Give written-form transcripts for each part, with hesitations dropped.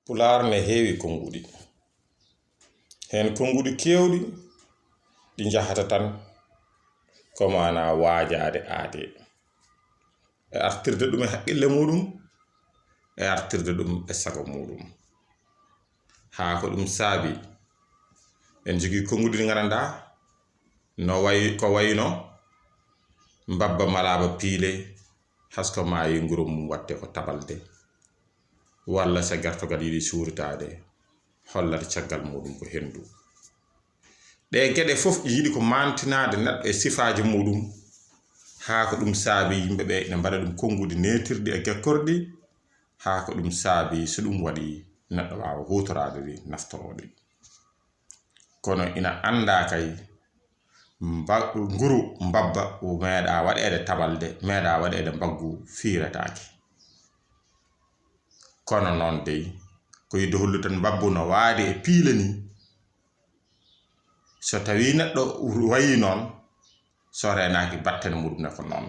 Pulaar ne heewi konngudi. Heen konngudi keewɗi ɗi njahata tan ko mana waajaade aade e artirde ɗum e haqqille muɗum e artirde ɗum e sago muɗum. Haa ko ɗum saabi en jogii konngudi ɗi nganndanɗaa ko wayno mbabba malaaba piile hasko maayi nguro mum watte ko tabalde walla so gertogal yiɗi suurtaade hollata caggal muɗum ko hendu. ɗe geɗe fof yiɗi ko mantinaade neɗɗo e sifaaji muɗum haa ko ɗum saabi yimɓe ɓe ina mbaɗa ɗum konngudi neetirɗi e gekkorɗi haa ko ɗum saabi so ɗum waɗi neɗɗo waawa huutoraade ɗi naftorooɗi. Kono ina annda kay nguru mbabba meeɗa waɗeede tabalde meeɗa waɗeede mbaggu fiirataake. Kono noon dey ko yidde hollutan mbabbu no waadi e piile ni so tawi neɗɗo wayi noon so reenaaki battene muɗum ne ko noon.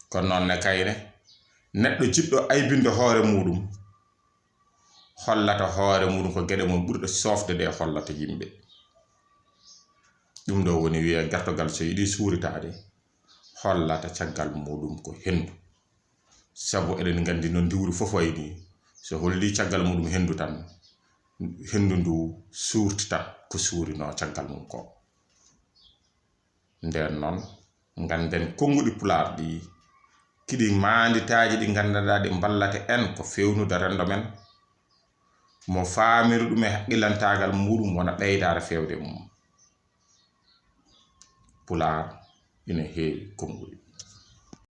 Kono noon ne kayne neɗɗo jiɗɗo aybinde hoore muɗum hollata hoore muɗum ko geɗe mum ɓurɗe soofde ɗe hollata yimɓe. ɗum ɗo woni wiye gertogal so yiɗi suuritaade hollata caggal muɗum ko hendu. Sabu eɗen nganndi no ndiwru fof wayni so holli caggal muɗum hendu tan hendu ndu suurtita ko suurino caggal mum ko. Nden noon ngannden konngudi Pulaar ɗi kiɗi maanditaaji ɗi nganndanɗaa ɗi mballata en ko fewnude renndo men mo faamiru ɗum e haqqillantaagal muɗum wona ɓeydaare fewde mum. Pulaar ina heewi konngudi.